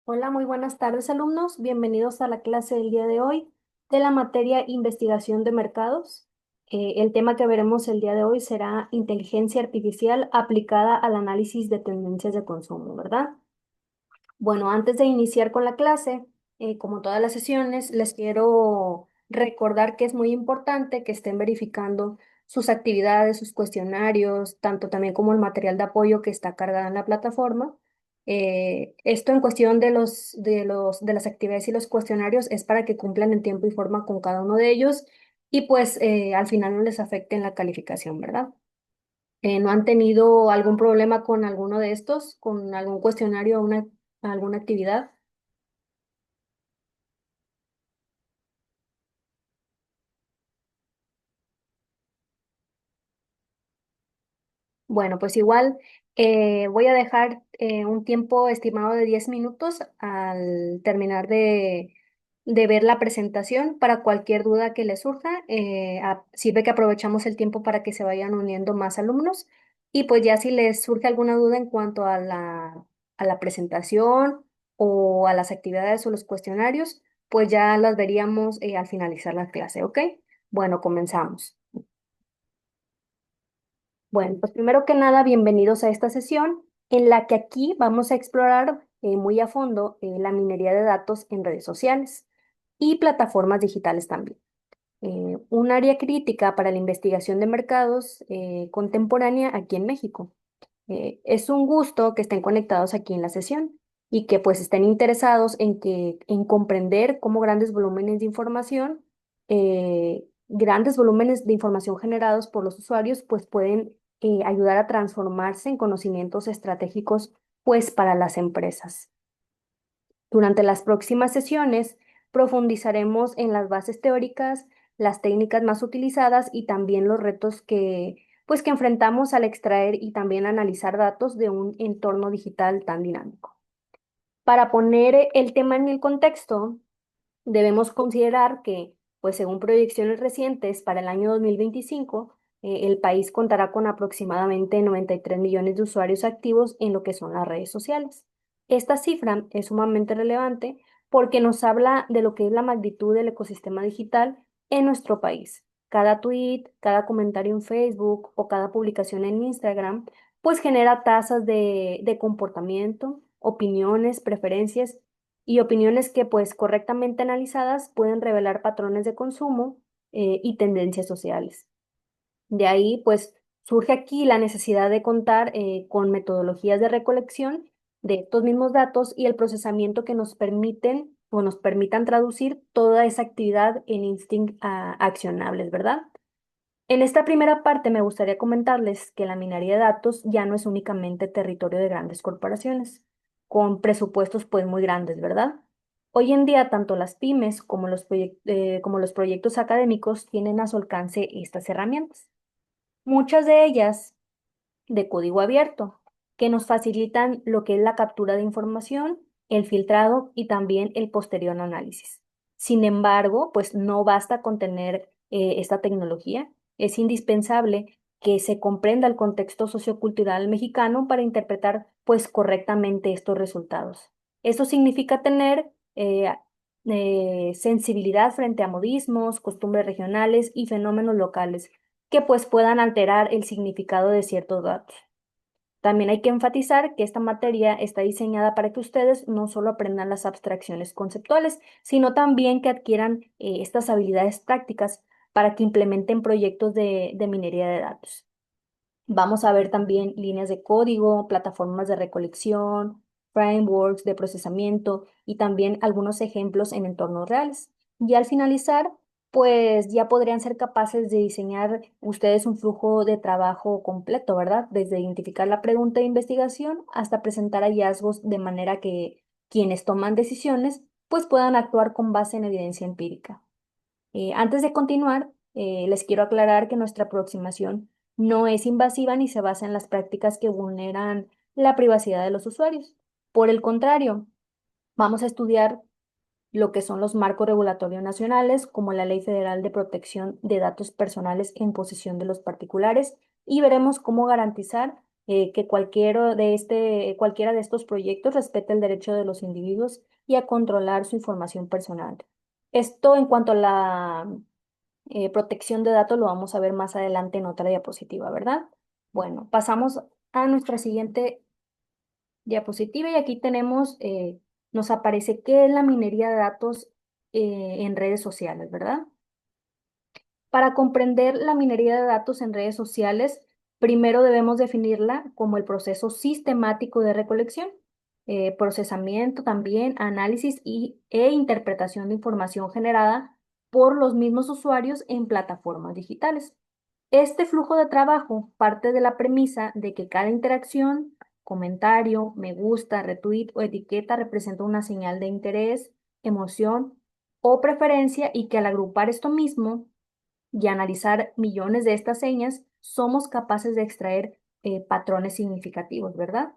Hola, muy buenas tardes, alumnos. Bienvenidos a la clase del día de hoy de la materia Investigación de Mercados. El tema que veremos el día de hoy será inteligencia artificial aplicada al análisis de tendencias de consumo, ¿verdad? Bueno, antes de iniciar con la clase, como todas las sesiones, les quiero recordar que es muy importante que estén verificando sus actividades, sus cuestionarios, tanto también como el material de apoyo que está cargado en la plataforma. Esto en cuestión de las actividades y los cuestionarios es para que cumplan en tiempo y forma con cada uno de ellos y pues al final no les afecte en la calificación, ¿verdad? ¿No han tenido algún problema con alguno de estos, con algún cuestionario o alguna actividad? Bueno, pues igual voy a dejar un tiempo estimado de 10 minutos al terminar de ver la presentación para cualquier duda que les surja. Sirve que aprovechamos el tiempo para que se vayan uniendo más alumnos y pues ya si les surge alguna duda en cuanto a la presentación o a las actividades o los cuestionarios, pues ya las veríamos al finalizar la clase, ¿ok? Bueno, comenzamos. Bueno, pues primero que nada, bienvenidos a esta sesión en la que aquí vamos a explorar muy a fondo la minería de datos en redes sociales y plataformas digitales también. Un área crítica para la investigación de mercados contemporánea aquí en México. Es un gusto que estén conectados aquí en la sesión y que pues estén interesados en comprender cómo grandes volúmenes de información generados por los usuarios pues pueden ayudar a transformarse en conocimientos estratégicos pues para las empresas. Durante las próximas sesiones profundizaremos en las bases teóricas, las técnicas más utilizadas y también los retos que enfrentamos al extraer y también analizar datos de un entorno digital tan dinámico. Para poner el tema en el contexto, debemos considerar que, pues según proyecciones recientes para el año 2025, el país contará con aproximadamente 93 millones de usuarios activos en lo que son las redes sociales. Esta cifra es sumamente relevante porque nos habla de lo que es la magnitud del ecosistema digital en nuestro país. Cada tweet, cada comentario en Facebook o cada publicación en Instagram, pues genera tasas de comportamiento, opiniones, preferencias y opiniones que, pues correctamente analizadas, pueden revelar patrones de consumo y tendencias sociales. De ahí, pues, surge aquí la necesidad de contar con metodologías de recolección de estos mismos datos y el procesamiento que nos permiten o nos permitan traducir toda esa actividad en instinct accionables, ¿verdad? En esta primera parte me gustaría comentarles que la minería de datos ya no es únicamente territorio de grandes corporaciones, con presupuestos pues muy grandes, ¿verdad? Hoy en día tanto las pymes como como los proyectos académicos tienen a su alcance estas herramientas, muchas de ellas de código abierto, que nos facilitan lo que es la captura de información, el filtrado y también el posterior análisis. Sin embargo, pues no basta con tener esta tecnología, es indispensable que se comprenda el contexto sociocultural mexicano para interpretar pues correctamente estos resultados. Eso significa tener sensibilidad frente a modismos, costumbres regionales y fenómenos locales que pues puedan alterar el significado de ciertos datos. También hay que enfatizar que esta materia está diseñada para que ustedes no solo aprendan las abstracciones conceptuales, sino también que adquieran estas habilidades prácticas para que implementen proyectos de minería de datos. Vamos a ver también líneas de código, plataformas de recolección, frameworks de procesamiento y también algunos ejemplos en entornos reales. Y al finalizar, pues ya podrían ser capaces de diseñar ustedes un flujo de trabajo completo, ¿verdad? Desde identificar la pregunta de investigación hasta presentar hallazgos de manera que quienes toman decisiones pues puedan actuar con base en evidencia empírica. Antes de continuar, les quiero aclarar que nuestra aproximación no es invasiva ni se basa en las prácticas que vulneran la privacidad de los usuarios. Por el contrario, vamos a estudiar lo que son los marcos regulatorios nacionales, como la Ley Federal de Protección de Datos Personales en posesión de los particulares, y veremos cómo garantizar que cualquiera de estos proyectos respete el derecho de los individuos y a controlar su información personal. Esto en cuanto a la protección de datos lo vamos a ver más adelante en otra diapositiva, ¿verdad? Bueno, pasamos a nuestra siguiente diapositiva y aquí tenemos, nos aparece qué es la minería de datos en redes sociales, ¿verdad? Para comprender la minería de datos en redes sociales, primero debemos definirla como el proceso sistemático de recolección, procesamiento también, análisis e interpretación de información generada por los mismos usuarios en plataformas digitales. Este flujo de trabajo parte de la premisa de que cada interacción, comentario, me gusta, retweet o etiqueta representa una señal de interés, emoción o preferencia y que al agrupar esto mismo, y analizar millones de estas señas, somos capaces de extraer patrones significativos, ¿verdad?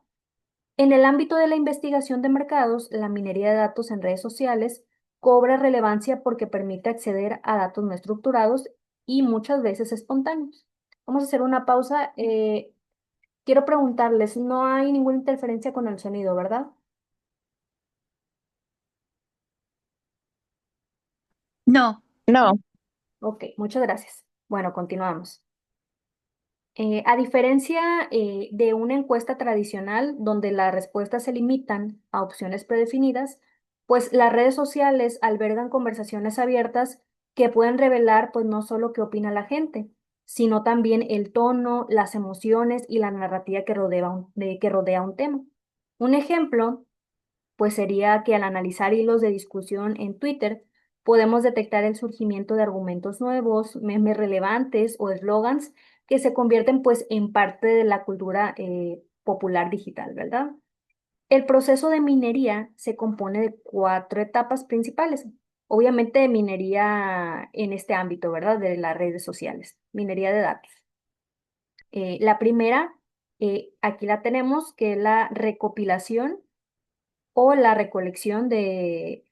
En el ámbito de la investigación de mercados, la minería de datos en redes sociales cobra relevancia porque permite acceder a datos no estructurados y muchas veces espontáneos. Vamos a hacer una pausa. Quiero preguntarles, no hay ninguna interferencia con el sonido, ¿verdad? No. No, Ok, muchas gracias. Bueno, continuamos. A diferencia de una encuesta tradicional donde las respuestas se limitan a opciones predefinidas, pues las redes sociales albergan conversaciones abiertas que pueden revelar pues no solo qué opina la gente, sino también el tono, las emociones y la narrativa que rodea un tema. Un ejemplo pues sería que al analizar hilos de discusión en Twitter, podemos detectar el surgimiento de argumentos nuevos, memes relevantes o eslogans que se convierten pues en parte de la cultura popular digital, ¿verdad? El proceso de minería se compone de cuatro etapas principales. Obviamente de minería en este ámbito, ¿verdad? De las redes sociales, minería de datos. La primera, aquí la tenemos, que es la recopilación o la recolección de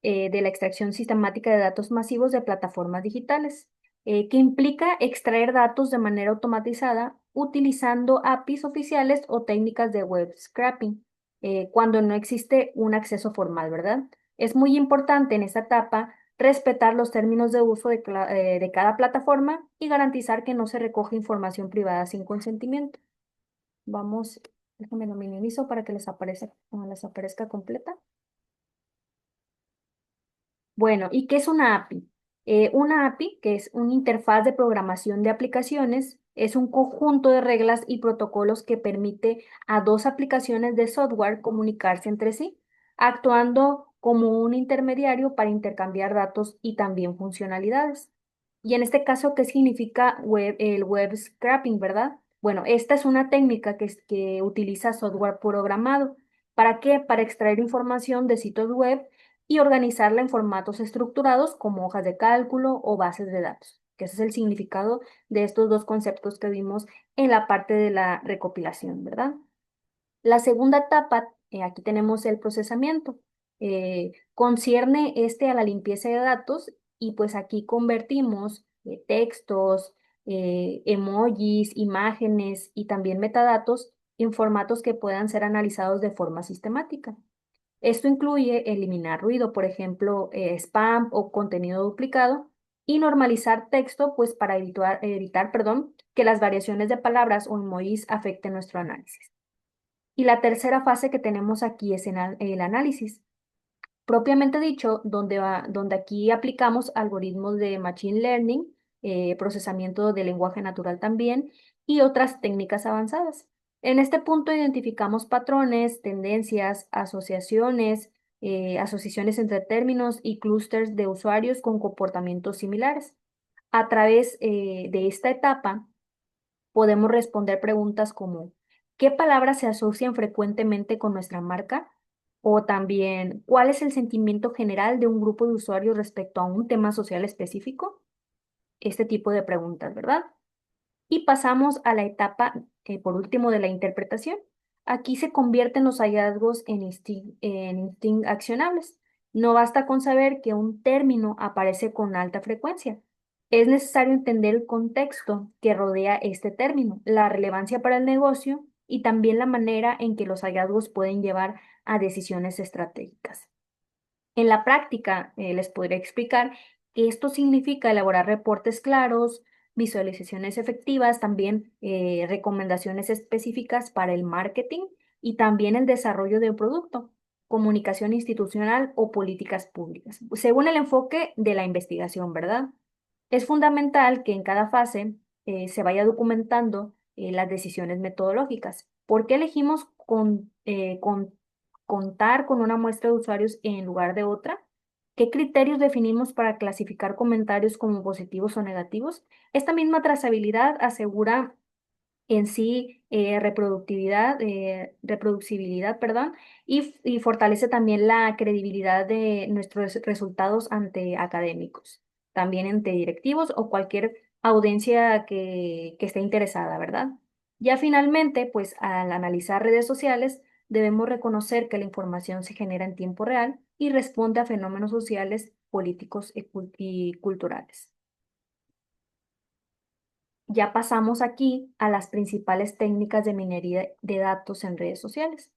la extracción sistemática de datos masivos de plataformas digitales, que implica extraer datos de manera automatizada utilizando APIs oficiales o técnicas de web scraping, cuando no existe un acceso formal, ¿verdad? Es muy importante en esta etapa respetar los términos de uso de cada plataforma y garantizar que no se recoge información privada sin consentimiento. Vamos, déjame lo minimizo para que les aparezca completa. Bueno, ¿y qué es una API? Una API, que es una interfaz de programación de aplicaciones, es un conjunto de reglas y protocolos que permite a dos aplicaciones de software comunicarse entre sí, actuando como un intermediario para intercambiar datos y también funcionalidades. Y en este caso, ¿qué significa el web scraping, verdad? Bueno, esta es una técnica que utiliza software programado. ¿Para qué? Para extraer información de sitios web y organizarla en formatos estructurados como hojas de cálculo o bases de datos, que ese es el significado de estos dos conceptos que vimos en la parte de la recopilación, ¿verdad? La segunda etapa, aquí tenemos el procesamiento, concierne a la limpieza de datos y pues aquí convertimos textos, emojis, imágenes y también metadatos en formatos que puedan ser analizados de forma sistemática. Esto incluye eliminar ruido, por ejemplo, spam o contenido duplicado, y normalizar texto, pues para evitar, que las variaciones de palabras o emojis afecten nuestro análisis. Y la tercera fase que tenemos aquí es el análisis. Propiamente dicho, donde aquí aplicamos algoritmos de machine learning, procesamiento de lenguaje natural también y otras técnicas avanzadas. En este punto identificamos patrones, tendencias, asociaciones entre términos y clústeres de usuarios con comportamientos similares. A través de esta etapa, podemos responder preguntas como ¿qué palabras se asocian frecuentemente con nuestra marca? O también, ¿cuál es el sentimiento general de un grupo de usuarios respecto a un tema social específico? Este tipo de preguntas, ¿verdad? Y pasamos a la etapa, por último, de la interpretación. Aquí se convierten los hallazgos en accionables. No basta con saber que un término aparece con alta frecuencia. Es necesario entender el contexto que rodea este término, la relevancia para el negocio y también la manera en que los hallazgos pueden llevar a decisiones estratégicas. En la práctica, les podría explicar que esto significa elaborar reportes claros, visualizaciones efectivas, también recomendaciones específicas para el marketing y también el desarrollo de un producto, comunicación institucional o políticas públicas, según el enfoque de la investigación, ¿verdad? Es fundamental que en cada fase se vaya documentando las decisiones metodológicas. ¿Por qué elegimos contar con una muestra de usuarios en lugar de otra? ¿Qué criterios definimos para clasificar comentarios como positivos o negativos? Esta misma trazabilidad asegura en sí reproducibilidad, perdón, y fortalece también la credibilidad de nuestros resultados ante académicos, también ante directivos o cualquier audiencia que esté interesada, ¿verdad? Ya finalmente, pues al analizar redes sociales, debemos reconocer que la información se genera en tiempo real y responde a fenómenos sociales, políticos y culturales. Ya pasamos aquí a las principales técnicas de minería de datos en redes sociales.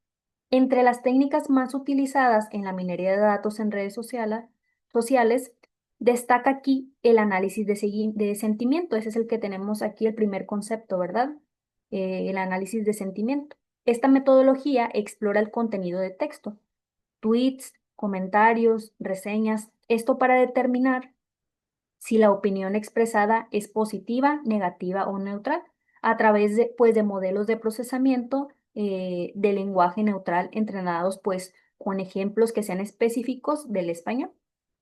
Entre las técnicas más utilizadas en la minería de datos en redes sociales, destaca aquí el análisis de sentimiento. Ese es el que tenemos aquí, el primer concepto, ¿verdad? El análisis de sentimiento. Esta metodología explora el contenido de texto, tweets, comentarios, reseñas, esto para determinar si la opinión expresada es positiva, negativa o neutral, a través de, pues, de modelos de procesamiento de lenguaje neutral entrenados pues, con ejemplos que sean específicos del español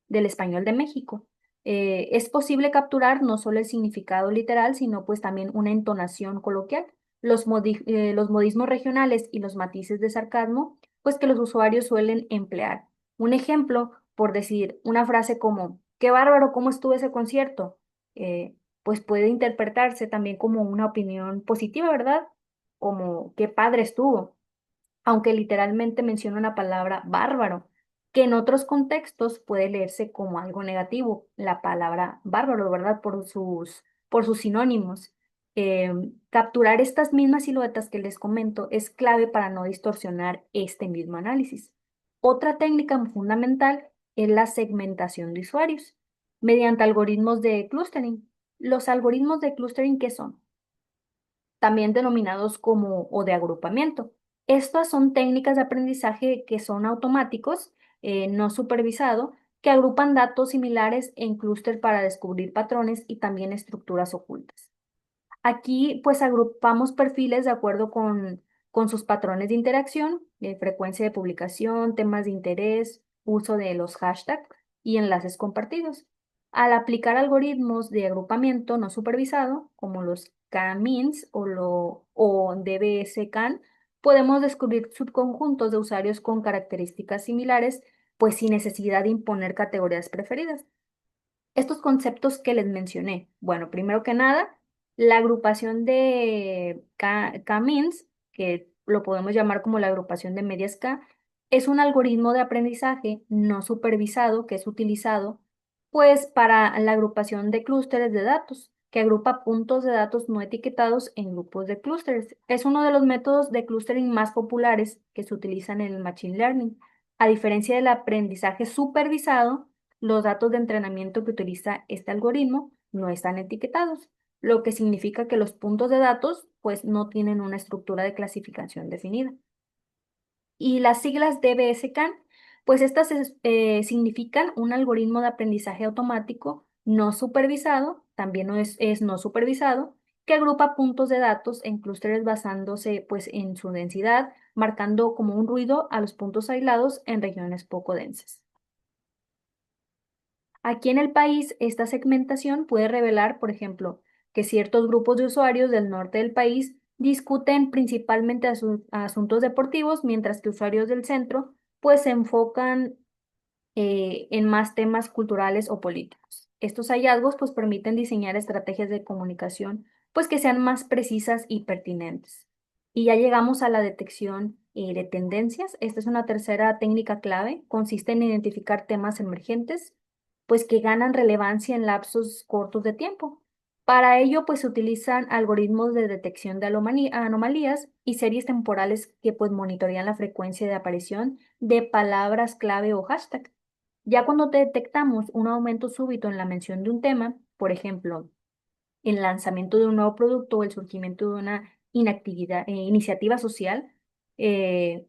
de México. Es posible capturar no solo el significado literal, sino pues también una entonación coloquial, los modismos regionales y los matices de sarcasmo, pues que los usuarios suelen emplear. Un ejemplo, por decir una frase como, qué bárbaro, ¿cómo estuvo ese concierto? Pues puede interpretarse también como una opinión positiva, ¿verdad? Como, qué padre estuvo, aunque literalmente menciona una palabra bárbaro, que en otros contextos puede leerse como algo negativo, la palabra bárbaro, ¿verdad? Por sus sinónimos. Capturar estas mismas siluetas que les comento es clave para no distorsionar este mismo análisis. Otra técnica fundamental es la segmentación de usuarios mediante algoritmos de clustering. Los algoritmos de clustering, ¿qué son? También denominados como o de agrupamiento. Estas son técnicas de aprendizaje que son automáticos, no supervisado, que agrupan datos similares en clúster para descubrir patrones y también estructuras ocultas. Aquí pues agrupamos perfiles de acuerdo con sus patrones de interacción, frecuencia de publicación, temas de interés, uso de los hashtags y enlaces compartidos. Al aplicar algoritmos de agrupamiento no supervisado, como los K-means o DBS-CAN, podemos descubrir subconjuntos de usuarios con características similares, pues sin necesidad de imponer categorías preferidas. Estos conceptos que les mencioné, bueno, primero que nada, la agrupación de K-means, que lo podemos llamar como la agrupación de medias K, es un algoritmo de aprendizaje no supervisado que es utilizado pues para la agrupación de clústeres de datos, que agrupa puntos de datos no etiquetados en grupos de clústeres. Es uno de los métodos de clustering más populares que se utilizan en el Machine Learning. A diferencia del aprendizaje supervisado, los datos de entrenamiento que utiliza este algoritmo no están etiquetados, lo que significa que los puntos de datos pues no tienen una estructura de clasificación definida. Y las siglas DBSCAN, pues estas significan un algoritmo de aprendizaje automático no supervisado, también es no supervisado, que agrupa puntos de datos en clústeres basándose pues en su densidad, marcando como un ruido a los puntos aislados en regiones poco densas. Aquí en el país, esta segmentación puede revelar, por ejemplo, que ciertos grupos de usuarios del norte del país discuten principalmente asuntos deportivos, mientras que usuarios del centro pues se enfocan en más temas culturales o políticos. Estos hallazgos pues permiten diseñar estrategias de comunicación pues que sean más precisas y pertinentes. Y ya llegamos a la detección de tendencias. Esta es una tercera técnica clave. Consiste en identificar temas emergentes pues que ganan relevancia en lapsos cortos de tiempo. Para ello, pues se utilizan algoritmos de detección de anomalías y series temporales que pues monitorean la frecuencia de aparición de palabras clave o hashtag. Ya cuando detectamos un aumento súbito en la mención de un tema, por ejemplo, el lanzamiento de un nuevo producto o el surgimiento de una iniciativa social, eh,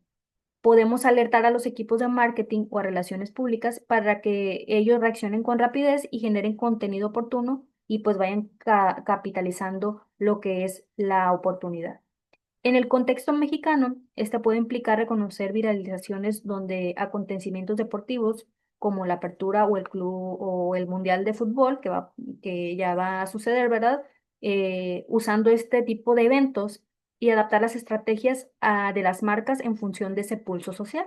podemos alertar a los equipos de marketing o a relaciones públicas para que ellos reaccionen con rapidez y generen contenido oportuno y pues vayan capitalizando lo que es la oportunidad. En el contexto mexicano, esta puede implicar reconocer viralizaciones donde acontecimientos deportivos como la apertura o el club o el mundial de fútbol que ya va a suceder, ¿verdad? Usando este tipo de eventos y adaptar las estrategias de las marcas en función de ese pulso social.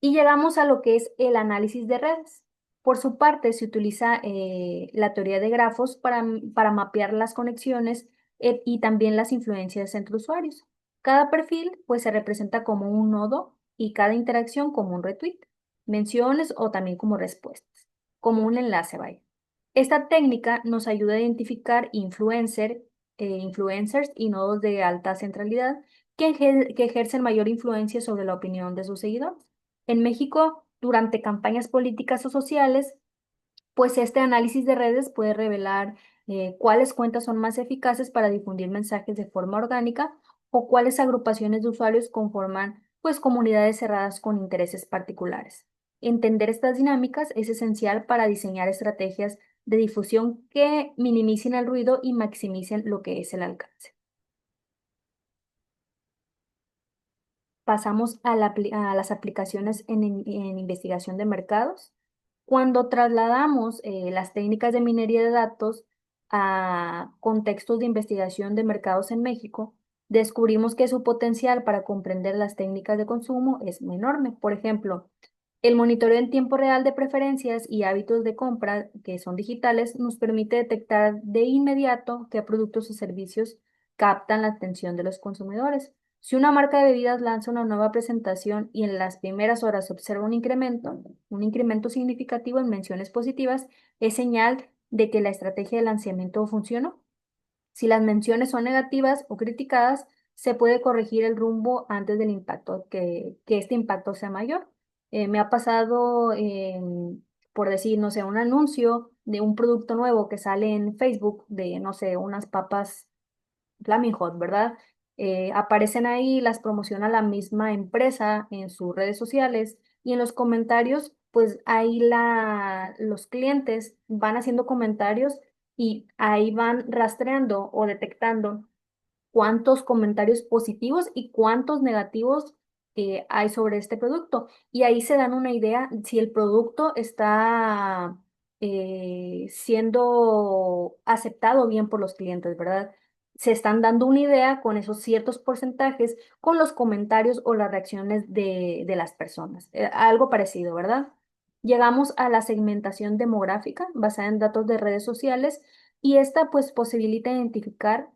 Y llegamos a lo que es el análisis de redes. Por su parte, se utiliza la teoría de grafos para mapear las conexiones y también las influencias entre usuarios. Cada perfil pues se representa como un nodo y cada interacción como un retweet, menciones o también como respuestas, como un enlace, vaya. Esta técnica nos ayuda a identificar influencers y nodos de alta centralidad que ejercen mayor influencia sobre la opinión de sus seguidores. En México, durante campañas políticas o sociales, pues este análisis de redes puede revelar cuáles cuentas son más eficaces para difundir mensajes de forma orgánica o cuáles agrupaciones de usuarios conforman pues comunidades cerradas con intereses particulares. Entender estas dinámicas es esencial para diseñar estrategias de difusión que minimicen el ruido y maximicen lo que es el alcance. Pasamos a las aplicaciones en investigación de mercados. Cuando trasladamos las técnicas de minería de datos a contextos de investigación de mercados en México, descubrimos que su potencial para comprender las técnicas de consumo es enorme. Por ejemplo, el monitoreo en tiempo real de preferencias y hábitos de compra, que son digitales, nos permite detectar de inmediato qué productos o servicios captan la atención de los consumidores. Si una marca de bebidas lanza una nueva presentación y en las primeras horas se observa un incremento significativo en menciones positivas, es señal de que la estrategia de lanzamiento funcionó. Si las menciones son negativas o criticadas, se puede corregir el rumbo antes del impacto, que este impacto sea mayor. Me ha pasado, por decir, no sé, un anuncio de un producto nuevo que sale en Facebook de, no sé, unas papas Flaming Hot, ¿verdad? Aparecen ahí, las promociona la misma empresa en sus redes sociales y en los comentarios, pues ahí los clientes van haciendo comentarios y ahí van rastreando o detectando cuántos comentarios positivos y cuántos negativos hay sobre este producto. Y ahí se dan una idea si el producto está siendo aceptado bien por los clientes, ¿verdad? Se están dando una idea con esos ciertos porcentajes, con los comentarios o las reacciones de las personas. Algo parecido, ¿verdad? Llegamos a la segmentación demográfica basada en datos de redes sociales y esta pues posibilita identificar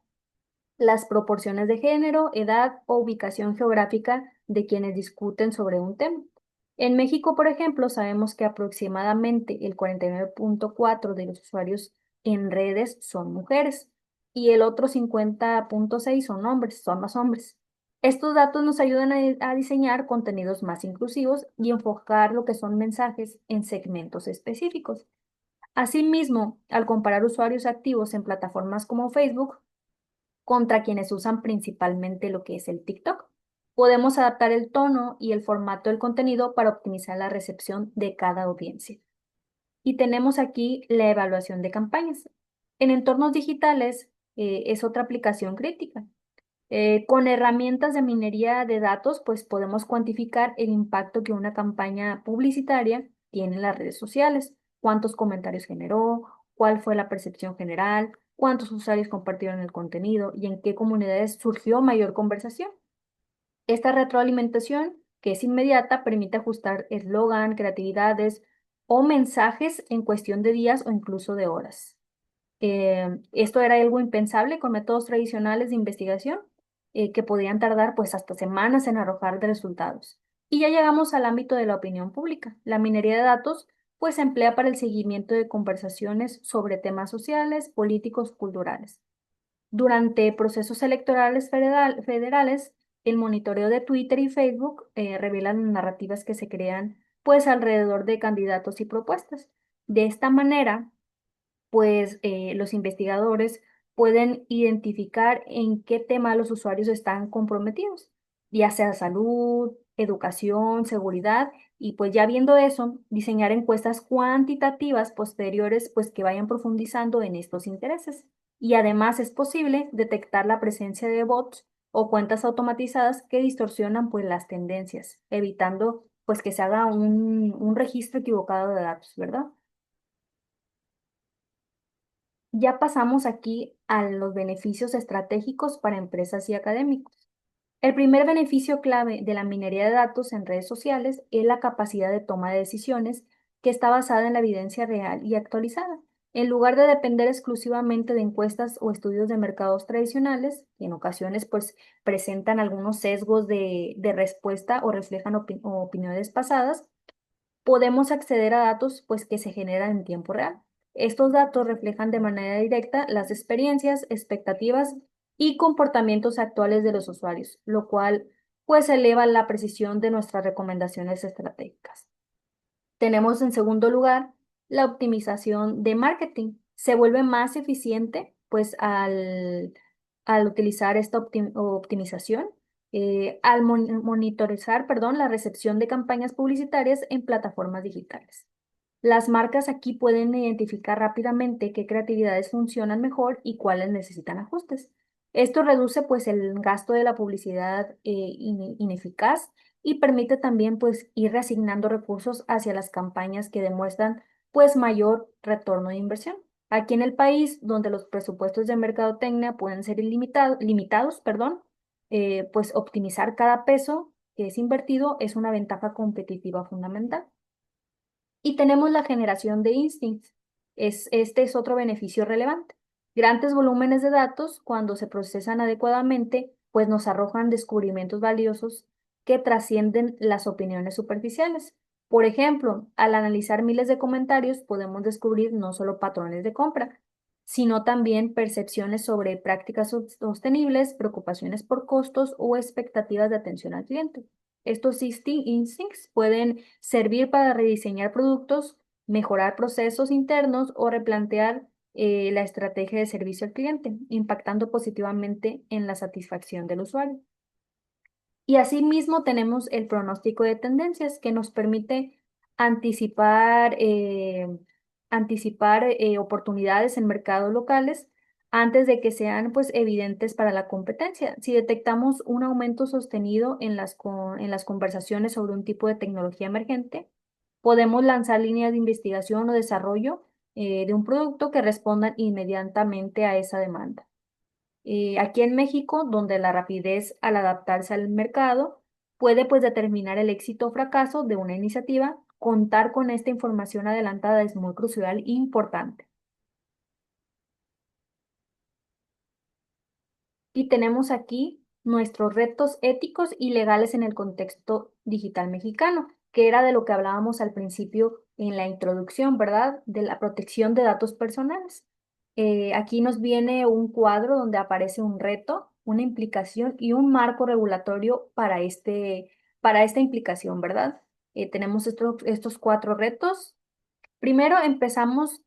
las proporciones de género, edad o ubicación geográfica de quienes discuten sobre un tema. En México, por ejemplo, sabemos que aproximadamente el 49,4% de los usuarios en redes son mujeres y el otro 50,6% son hombres, son más hombres. Estos datos nos ayudan a diseñar contenidos más inclusivos y enfocar lo que son mensajes en segmentos específicos. Asimismo, al comparar usuarios activos en plataformas como Facebook, contra quienes usan principalmente lo que es el TikTok. Podemos adaptar el tono y el formato del contenido para optimizar la recepción de cada audiencia. Y tenemos aquí la evaluación de campañas. En entornos digitales es otra aplicación crítica. Con herramientas de minería de datos, pues podemos cuantificar el impacto que una campaña publicitaria tiene en las redes sociales, cuántos comentarios generó, cuál fue la percepción general, cuántos usuarios compartieron el contenido y en qué comunidades surgió mayor conversación. Esta retroalimentación, que es inmediata, permite ajustar eslogan, creatividades o mensajes en cuestión de días o incluso de horas. Esto era algo impensable con métodos tradicionales de investigación que podían tardar pues hasta semanas en arrojar de resultados. Y ya llegamos al ámbito de la opinión pública. La minería de datos pues se emplea para el seguimiento de conversaciones sobre temas sociales, políticos, culturales. Durante procesos electorales federales, el monitoreo de Twitter y Facebook revelan narrativas que se crean pues alrededor de candidatos y propuestas. De esta manera, pues los investigadores pueden identificar en qué tema los usuarios están comprometidos, ya sea salud, educación, seguridad, y pues ya viendo eso, diseñar encuestas cuantitativas posteriores, pues que vayan profundizando en estos intereses. Y además es posible detectar la presencia de bots o cuentas automatizadas que distorsionan pues las tendencias, evitando pues que se haga un registro equivocado de datos, ¿verdad? Ya pasamos aquí a los beneficios estratégicos para empresas y académicos. El primer beneficio clave de la minería de datos en redes sociales es la capacidad de toma de decisiones que está basada en la evidencia real y actualizada. En lugar de depender exclusivamente de encuestas o estudios de mercados tradicionales, que en ocasiones pues presentan algunos sesgos de respuesta o reflejan opiniones pasadas, podemos acceder a datos pues, que se generan en tiempo real. Estos datos reflejan de manera directa las experiencias, expectativas y comportamientos actuales de los usuarios, lo cual pues eleva la precisión de nuestras recomendaciones estratégicas. Tenemos en segundo lugar la optimización de marketing. Se vuelve más eficiente pues al utilizar esta optimización, al monitorizar, perdón, la recepción de campañas publicitarias en plataformas digitales. Las marcas aquí pueden identificar rápidamente qué creatividades funcionan mejor y cuáles necesitan ajustes. Esto reduce pues el gasto de la publicidad ineficaz y permite también pues ir reasignando recursos hacia las campañas que demuestran pues mayor retorno de inversión. Aquí en el país, donde los presupuestos de mercadotecnia pueden ser limitados, perdón, pues optimizar cada peso que es invertido es una ventaja competitiva fundamental. Y tenemos la generación de instincts. Este es otro beneficio relevante. Grandes volúmenes de datos, cuando se procesan adecuadamente, pues nos arrojan descubrimientos valiosos que trascienden las opiniones superficiales. Por ejemplo, al analizar miles de comentarios, podemos descubrir no solo patrones de compra, sino también percepciones sobre prácticas sostenibles, preocupaciones por costos o expectativas de atención al cliente. Estos instincts pueden servir para rediseñar productos, mejorar procesos internos o replantear la estrategia de servicio al cliente, impactando positivamente en la satisfacción del usuario. Y asimismo tenemos el pronóstico de tendencias que nos permite anticipar, oportunidades en mercados locales antes de que sean pues evidentes para la competencia. Si detectamos un aumento sostenido en en las conversaciones sobre un tipo de tecnología emergente, podemos lanzar líneas de investigación o desarrollo de un producto que respondan inmediatamente a esa demanda. Aquí en México, donde la rapidez al adaptarse al mercado puede pues determinar el éxito o fracaso de una iniciativa, contar con esta información adelantada es muy crucial e importante. Y tenemos aquí nuestros retos éticos y legales en el contexto digital mexicano, que era de lo que hablábamos al principio en la introducción, ¿verdad? De la protección de datos personales. Aquí nos viene un cuadro donde aparece un reto, una implicación y un marco regulatorio para esta implicación, ¿verdad? Tenemos estos cuatro retos. Primero empezamos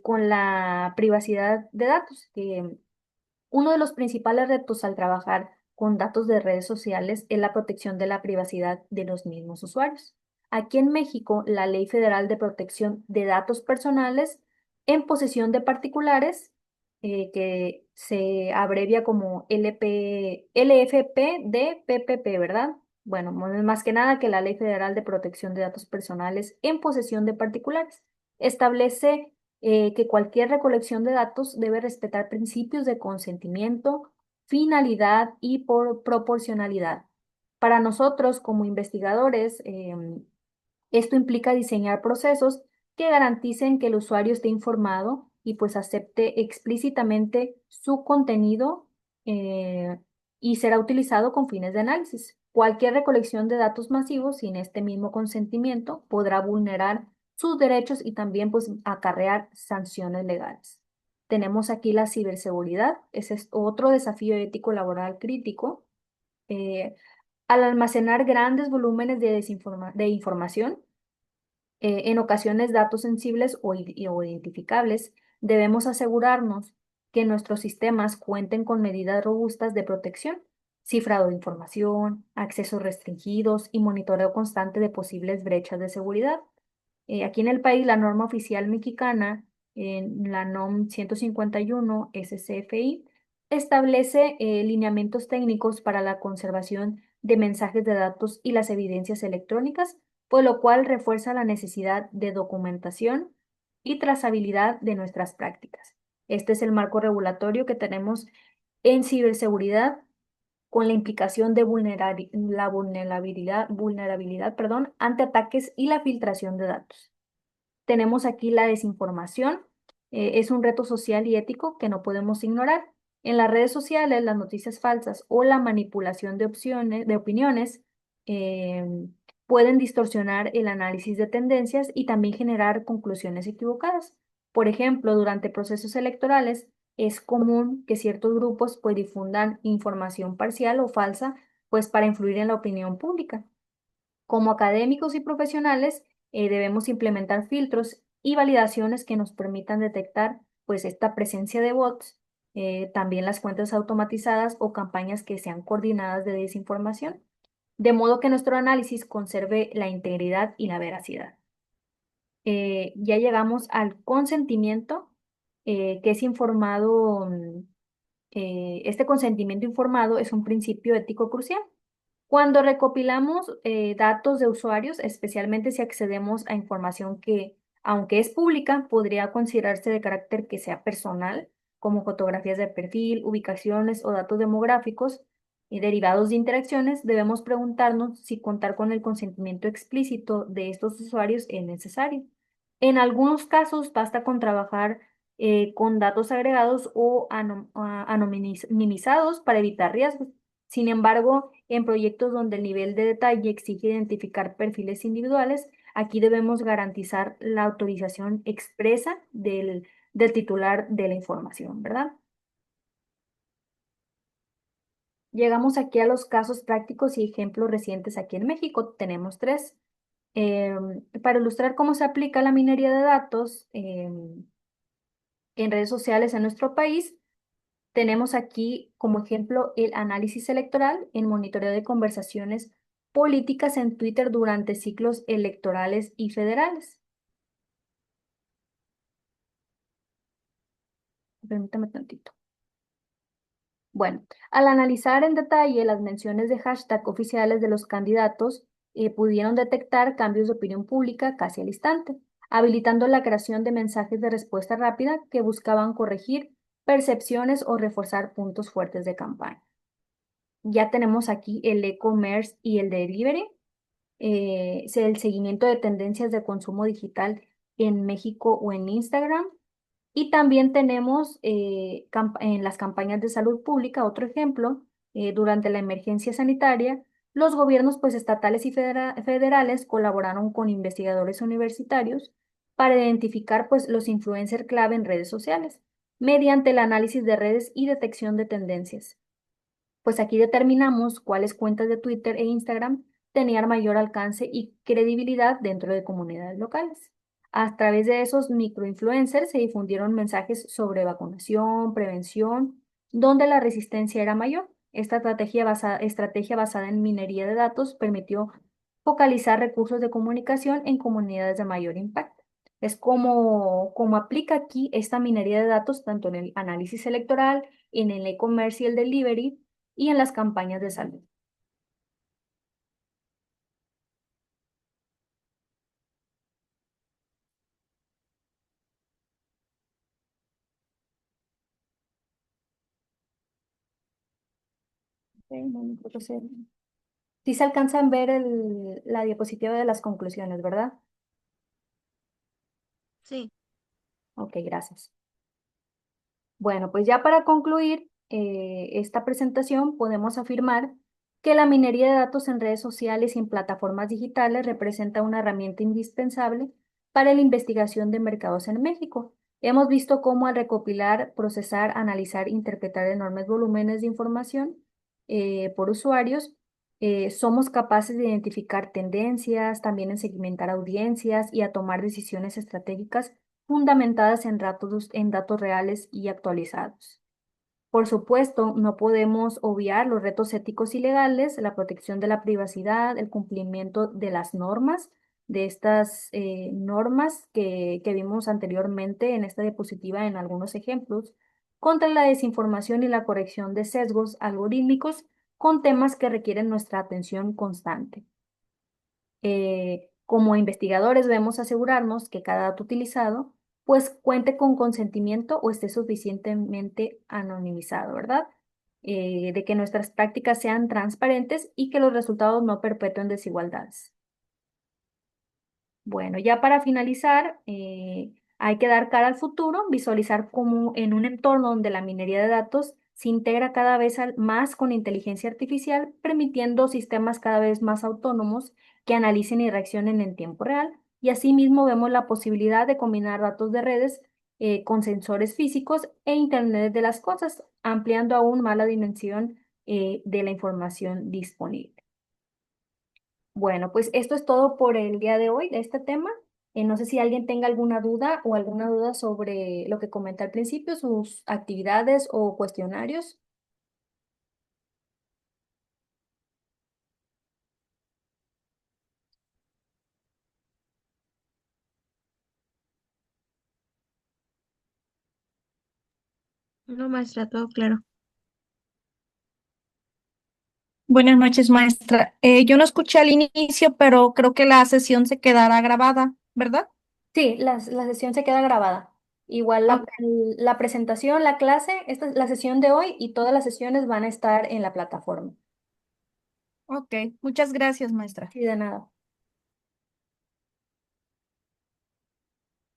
con la privacidad de datos, que uno de los principales retos al trabajar con datos de redes sociales es la protección de la privacidad de los mismos usuarios. Aquí en México, la Ley Federal de Protección de Datos Personales en posesión de particulares, que se abrevia como LFP de PPP, ¿verdad? Bueno, no es más que nada que la Ley Federal de Protección de Datos Personales en posesión de particulares establece que cualquier recolección de datos debe respetar principios de consentimiento, finalidad y por proporcionalidad. Para nosotros, como investigadores, esto implica diseñar procesos que garanticen que el usuario esté informado y pues acepte explícitamente su contenido eh, y será utilizado con fines de análisis. Cualquier recolección de datos masivos sin este mismo consentimiento podrá vulnerar sus derechos y también pues acarrear sanciones legales. Tenemos aquí la ciberseguridad, ese es otro desafío ético laboral crítico. Eh, Al almacenar grandes volúmenes de información, en ocasiones datos sensibles o identificables, debemos asegurarnos que nuestros sistemas cuenten con medidas robustas de protección, cifrado de información, accesos restringidos y monitoreo constante de posibles brechas de seguridad. Aquí en el país, la norma oficial mexicana, en la NOM 151 SCFI, establece lineamientos técnicos para la conservación de mensajes de datos y las evidencias electrónicas, por lo cual refuerza la necesidad de documentación y trazabilidad de nuestras prácticas. Este es el marco regulatorio que tenemos en ciberseguridad con la implicación de vulnerabilidad, perdón, ante ataques y la filtración de datos. Tenemos aquí la desinformación. Es un reto social y ético que no podemos ignorar. En las redes sociales, las noticias falsas o la manipulación de opiniones eh, pueden distorsionar el análisis de tendencias y también generar conclusiones equivocadas. Por ejemplo, durante procesos electorales es común que ciertos grupos pues difundan información parcial o falsa pues para influir en la opinión pública. Como académicos y profesionales, debemos implementar filtros y validaciones que nos permitan detectar pues esta presencia de bots, también las cuentas automatizadas o campañas que sean coordinadas de desinformación, de modo que nuestro análisis conserve la integridad y la veracidad. Ya llegamos al consentimiento, que es informado, este consentimiento informado es un principio ético crucial. Cuando recopilamos datos de usuarios, especialmente si accedemos a información que, aunque es pública, podría considerarse de carácter que sea personal, como fotografías de perfil, ubicaciones o datos demográficos y derivados de interacciones, debemos preguntarnos si contar con el consentimiento explícito de estos usuarios es necesario. En algunos casos, basta con trabajar con datos agregados o anonimizados para evitar riesgos. Sin embargo, en proyectos donde el nivel de detalle exige identificar perfiles individuales, aquí debemos garantizar la autorización expresa del titular de la información, ¿verdad? Llegamos aquí a los casos prácticos y ejemplos recientes aquí en México. Tenemos tres. Para ilustrar cómo se aplica la minería de datos en redes sociales en nuestro país, tenemos aquí como ejemplo el análisis electoral en monitoreo de conversaciones políticas en Twitter durante ciclos electorales y federales. Permítame tantito. Bueno, al analizar en detalle las menciones de hashtag oficiales de los candidatos, pudieron detectar cambios de opinión pública casi al instante, habilitando la creación de mensajes de respuesta rápida que buscaban corregir percepciones o reforzar puntos fuertes de campaña. Ya tenemos aquí el e-commerce y el delivery, es el seguimiento de tendencias de consumo digital en México o en Instagram. Y también tenemos en las campañas de salud pública, otro ejemplo, durante la emergencia sanitaria, los gobiernos pues estatales y federales colaboraron con investigadores universitarios para identificar pues los influencers clave en redes sociales, mediante el análisis de redes y detección de tendencias. Pues aquí determinamos cuáles cuentas de Twitter e Instagram tenían mayor alcance y credibilidad dentro de comunidades locales. A través de esos microinfluencers se difundieron mensajes sobre vacunación, prevención, donde la resistencia era mayor. Esta estrategia basada en minería de datos permitió focalizar recursos de comunicación en comunidades de mayor impacto. Es como aplica aquí esta minería de datos tanto en el análisis electoral, en el e-commerce y el delivery, y en las campañas de salud. Ok, bueno, creo que sí se alcanzan a ver la diapositiva de las conclusiones, ¿verdad? Sí. Ok, gracias. Bueno, pues ya para concluir esta presentación, podemos afirmar que la minería de datos en redes sociales y en plataformas digitales representa una herramienta indispensable para la investigación de mercados en México. Hemos visto cómo al recopilar, procesar, analizar, interpretar enormes volúmenes de información por usuarios, somos capaces de identificar tendencias, también en segmentar audiencias y a tomar decisiones estratégicas fundamentadas en datos reales y actualizados. Por supuesto, no podemos obviar los retos éticos y legales, la protección de la privacidad, el cumplimiento de las normas, de estas normas que vimos anteriormente en esta diapositiva en algunos ejemplos, contra la desinformación y la corrección de sesgos algorítmicos con temas que requieren nuestra atención constante. Como investigadores debemos asegurarnos que cada dato utilizado pues cuente con consentimiento o esté suficientemente anonimizado, ¿verdad? De que nuestras prácticas sean transparentes y que los resultados no perpetúen desigualdades. Bueno, ya para finalizar, hay que dar cara al futuro, visualizar cómo en un entorno donde la minería de datos se integra cada vez más con inteligencia artificial, permitiendo sistemas cada vez más autónomos que analicen y reaccionen en tiempo real. Y asimismo vemos la posibilidad de combinar datos de redes con sensores físicos e Internet de las cosas, ampliando aún más la dimensión de la información disponible. Bueno, pues esto es todo por el día de hoy de este tema. No sé si alguien tenga alguna duda sobre lo que comenté al principio, sus actividades o cuestionarios. No, maestra, todo claro. Buenas noches, maestra. Yo no escuché al inicio, pero creo que la sesión se quedará grabada, ¿verdad? Sí, la sesión se queda grabada. Igual Ok, la presentación, la clase, esta es la sesión de hoy y todas las sesiones van a estar en la plataforma. ok. Muchas gracias, maestra. Sí, de nada.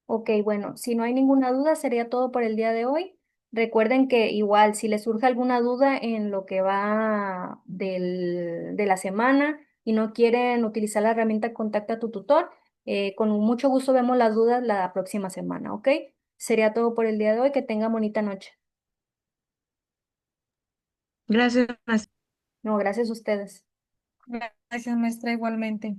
Ok, bueno, si no hay ninguna duda, sería todo por el día de hoy. Recuerden que igual, si les surge alguna duda en lo que va de la semana y no quieren utilizar la herramienta Contacta a tu tutor, con mucho gusto vemos las dudas la próxima semana, ¿ok? Sería todo por el día de hoy. Que tengan bonita noche. Gracias, maestra. No, gracias a ustedes. Gracias, maestra, igualmente.